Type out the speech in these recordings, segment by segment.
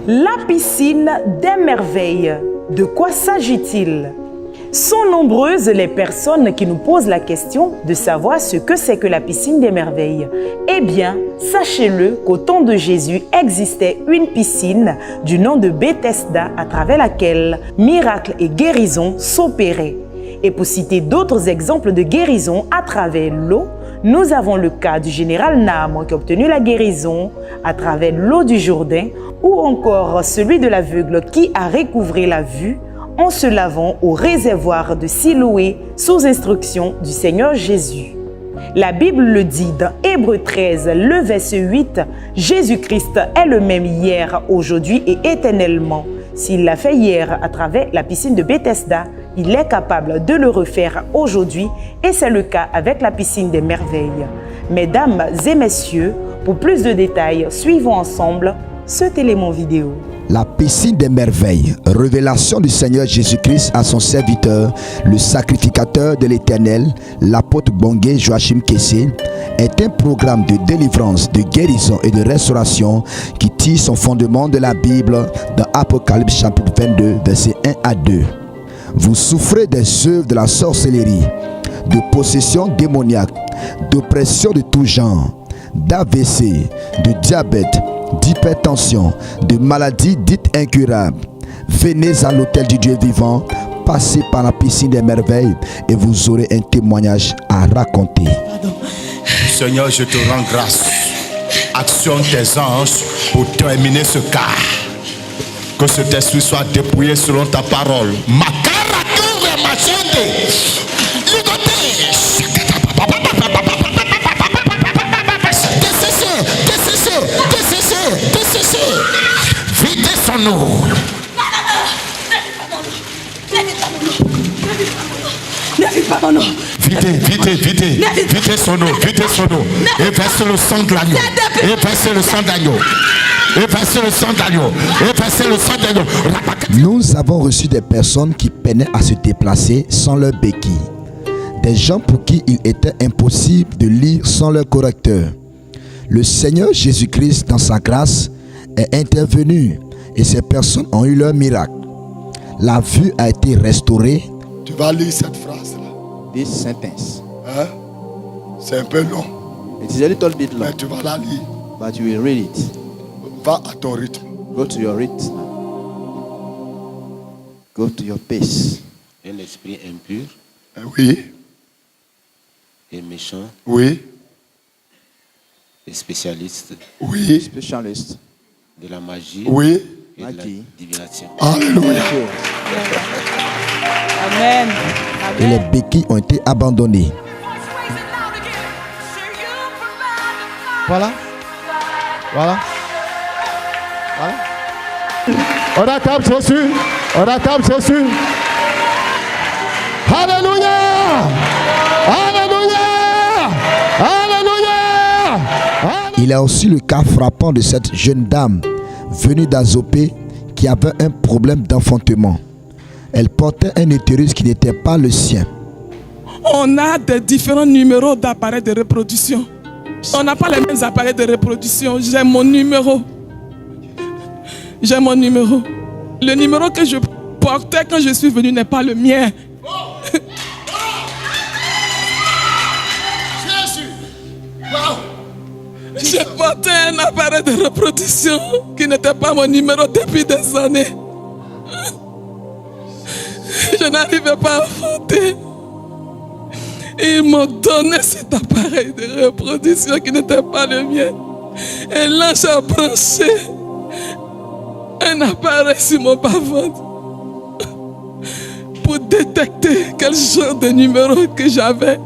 La piscine des merveilles. De quoi s'agit-il? Sont nombreuses les personnes qui nous posent la question de savoir ce que c'est que la piscine des merveilles. Eh bien, sachez-le qu'au temps de Jésus existait une piscine du nom de Bethesda à travers laquelle miracles et guérisons s'opéraient. Et pour citer d'autres exemples de guérison à travers l'eau, nous avons le cas du général Naaman qui a obtenu la guérison à travers l'eau du Jourdain, ou encore celui de l'aveugle qui a recouvré la vue en se lavant au réservoir de Siloé sous instruction du Seigneur Jésus. La Bible le dit dans Hébreux 13, le verset 8, Jésus-Christ est le même hier, aujourd'hui et éternellement. S'il l'a fait hier à travers la piscine de Bethesda, il est capable de le refaire aujourd'hui et c'est le cas avec la piscine des merveilles. Mesdames et messieurs, pour plus de détails, suivons ensemble ce élément vidéo. La piscine des merveilles, révélation du Seigneur Jésus-Christ à son serviteur, le sacrificateur de l'Éternel, l'apôtre Bongué Joachim Kessé, est un programme de délivrance, de guérison et de restauration qui tire son fondement de la Bible dans Apocalypse chapitre 22, versets 1 à 2. Vous souffrez des œuvres de la sorcellerie, de possession démoniaque, d'oppression de tout genre, d'AVC, de diabète, d'hypertension, de maladies dites incurables. Venez à l'autel du Dieu vivant, passez par la piscine des merveilles et vous aurez un témoignage à raconter. Seigneur, je te rends grâce. Actionne tes anges pour terminer ce cas. Que cet esprit soit dépouillé selon ta parole. Videz son eau. Videz son eau. Et versez le sang de l'agneau. Et versez le sang d'agneau. Nous avons reçu des personnes qui peinaient à se déplacer sans leur béquille. Des gens pour qui il était impossible de lire sans leur correcteur. Le Seigneur Jésus-Christ, dans sa grâce, est intervenu et ces personnes ont eu leur miracle. La vue a été restaurée. Tu vas lire cette phrase-là. This sentence. Hein? C'est un peu long. It is a little bit long, Mais tu vas la lire. but you will read it. Va à ton rythme. Go to your rhythm. Go to your pace. Un esprit impur Oui. et méchant Oui. et spécialiste Oui. Specialist. de la magie Oui. et de la Magie. divination. Alléluia. Amen. Et les béquilles ont été abandonnées. Voilà. On attend Jésus. Alléluia. Il a aussi le cas frappant de cette jeune dame venue d'Azopé qui avait un problème d'enfantement. Elle portait un utérus qui n'était pas le sien. On a des différents numéros d'appareils de reproduction. On n'a pas les mêmes appareils de reproduction. J'ai mon numéro. Le numéro que je portais quand je suis venu n'est pas le mien. J'ai porté un appareil de reproduction qui n'était pas mon numéro depuis des années. Je n'arrivais pas à enfanter. Ils m'ont donné cet appareil de reproduction qui n'était pas le mien. Et là, j'ai branché un appareil sur mon bas-ventre pour détecter quel genre de numéro que j'avais.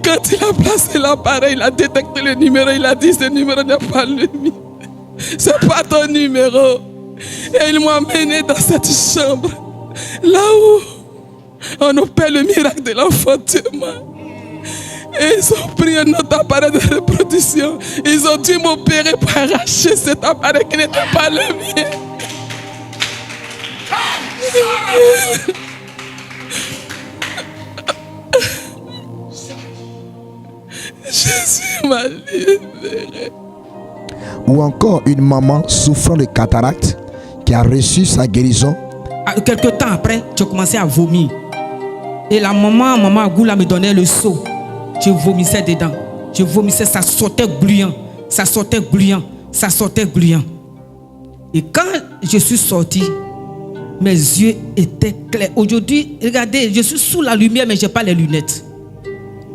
Quand il a placé l'appareil, il a détecté le numéro, il a dit ce numéro n'est pas le mien. C'est pas ton numéro. Et ils m'ont amené dans cette chambre, là où on opère le miracle de l'enfantement. Et ils ont pris un autre appareil de reproduction. Ils ont dû m'opérer pour arracher cet appareil qui n'était pas le mien. Jésus m'a libéré. Ou encore une maman souffrant de cataracte qui a reçu sa guérison. Quelque temps après, j'ai commencé à vomir. Et la maman Agoula me donnait le seau. Je vomissais dedans. Je vomissais, ça sortait gluant. Ça sortait gluant. Ça sortait gluant. Et quand je suis sorti, mes yeux étaient clairs. Aujourd'hui, regardez, je suis sous la lumière, mais je n'ai pas les lunettes.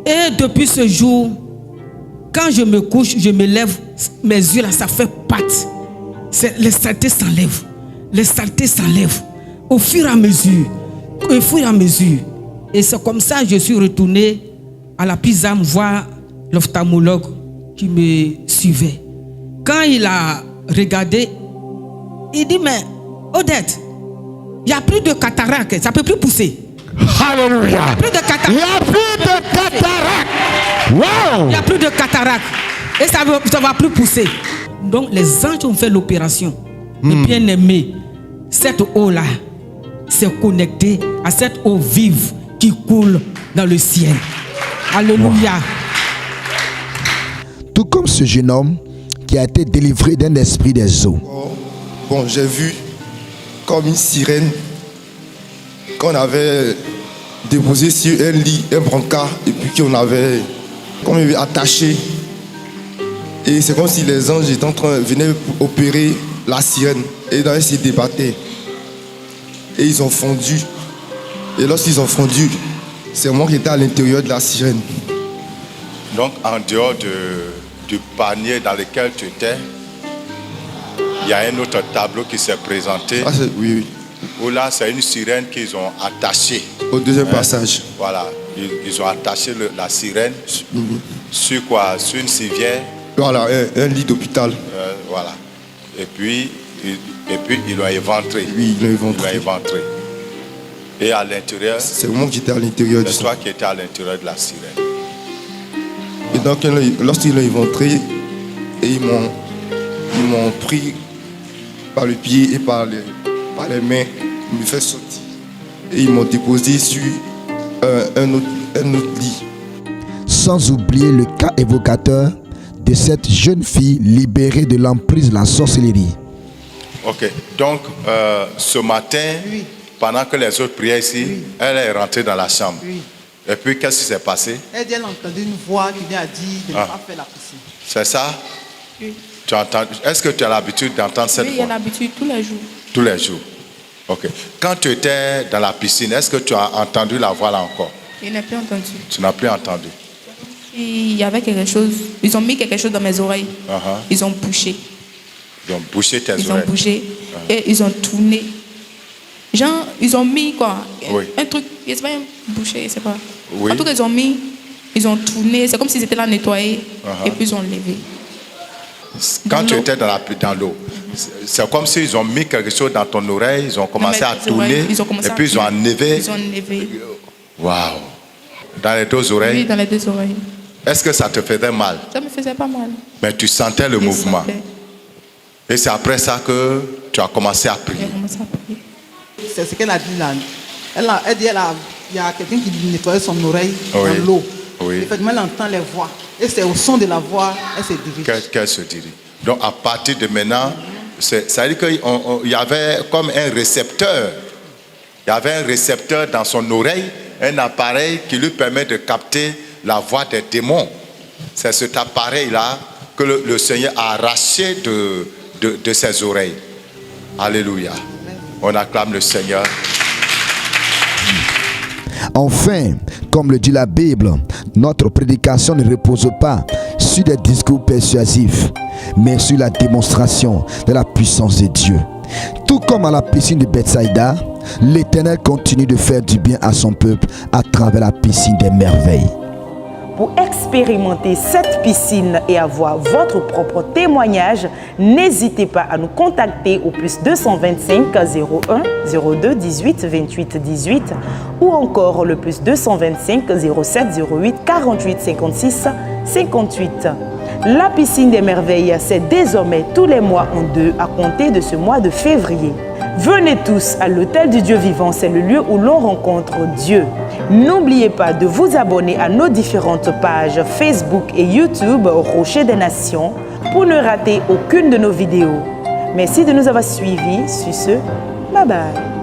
Et depuis ce jour, quand je me couche, je me lève, mes yeux là, ça fait pâte. Les saletés s'enlèvent. Les saletés s'enlèvent. Au fur et à mesure. Au fur et à mesure. Et c'est comme ça que je suis retourné à la Pisam voir l'ophtalmologue qui me suivait. Quand il a regardé, il dit, mais Odette, il n'y a plus de cataracte, ça ne peut plus pousser. Alléluia. Plus de cataracte. Il n'y a plus de cataracte. Wow. Il n'y a plus de cataracte. Et ça ne va plus pousser. Donc les anges ont fait l'opération. Et bien aimé, cette eau-là s'est connectée à cette eau vive qui coule dans le ciel. Alléluia. Tout comme ce jeune homme qui a été délivré d'un esprit des eaux. Bon, j'ai vu comme une sirène qu'on avait déposée sur un lit, un brancard, et puis qu'on avait comme attaché. Et c'est comme si les anges étaient en train, venaient opérer la sirène. Et dans ils se débattaient. Et ils ont fondu. Et lorsqu'ils ont fondu, c'est moi qui étais à l'intérieur de la sirène. Donc, en dehors du panier dans lequel tu étais, il y a un autre tableau qui s'est présenté. Ah, oui, oui. Où là, c'est une sirène qu'ils ont attachée. Au deuxième passage. Voilà. Ils ont attaché la sirène sur quoi? Sur une civière. Voilà, un lit d'hôpital. Voilà. Et puis, ils l'ont éventré. Oui, ils l'ont éventré. Ils l'ont éventré. Et à l'intérieur, c'est moi qui étais à l'intérieur de ça. C'est toi qui étais à l'intérieur de la sirène. Et donc, lorsqu'ils l'ont éventré, et ils m'ont pris par le pied et par les mains, ils me fait sortir. Et ils m'ont déposé sur un autre lit. Sans oublier le cas évocateur de cette jeune fille libérée de l'emprise de la sorcellerie. Ok, donc ce matin, pendant que les autres priaient ici, elle est rentrée dans la chambre. Et puis qu'est-ce qui s'est passé? Elle a entendu une voix qui lui a dit de ne pas faire la piscine. C'est ça? Oui. Est-ce que tu as l'habitude d'entendre cette voix? Oui, j'ai l'habitude tous les jours. Tous les jours. Ok. Quand tu étais dans la piscine, est-ce que tu as entendu la voix là encore? Je n'ai plus entendu. Tu n'as plus entendu? Il y avait quelque chose. Ils ont mis quelque chose dans mes oreilles. Ils ont bouché. Ils ont bouché tes oreilles. Ils ont bougé et ils ont tourné. Genre, ils ont mis quoi? Oui. Un truc, je ne sais pas, bouché, je ne sais pas. Oui. En tout cas, ils ont tourné. C'est comme s'ils étaient là nettoyés et puis ils ont levé. Quand tu étais dans l'eau, c'est comme s'ils ont mis quelque chose dans ton oreille, ils ont commencé à tourner et puis ils ont enlevé. Ils ont enlevé. Waouh! Dans les deux oreilles? Oui, dans les deux oreilles. Est-ce que ça te faisait mal? Ça me faisait pas mal. Mais tu sentais le mouvement. Sentais. Et c'est après ça que tu as commencé à prier. J'ai commencé à prier. C'est ce qu'elle a dit là. Elle dit il y a quelqu'un qui nettoyait son oreille dans l'eau. Oui. Effectivement, elle entend les voix. Et c'est au son de la voix, elle se dirige. Qu'elle se dirige. Donc à partir de maintenant, ça veut dire qu'il y avait comme un récepteur. Il y avait un récepteur dans son oreille, un appareil qui lui permet de capter la voix des démons. C'est cet appareil-là que le Seigneur a arraché de ses oreilles. Alléluia. On acclame le Seigneur. Enfin, comme le dit la Bible, notre prédication ne repose pas sur des discours persuasifs, mais sur la démonstration de la puissance de Dieu. Tout comme à la piscine de Bethsaïda, l'Éternel continue de faire du bien à son peuple à travers la piscine des merveilles. Pour expérimenter cette piscine et avoir votre propre témoignage, n'hésitez pas à nous contacter au plus 225 01 02 18 28 18 ou encore le plus 225 07 08 48 56 58. La piscine des merveilles, c'est désormais tous les mois en 2 à compter de ce mois de février. Venez tous à l'Hôtel du Dieu Vivant, c'est le lieu où l'on rencontre Dieu. N'oubliez pas de vous abonner à nos différentes pages Facebook et YouTube Rocher des Nations pour ne rater aucune de nos vidéos. Merci de nous avoir suivis. Sur ce, bye bye.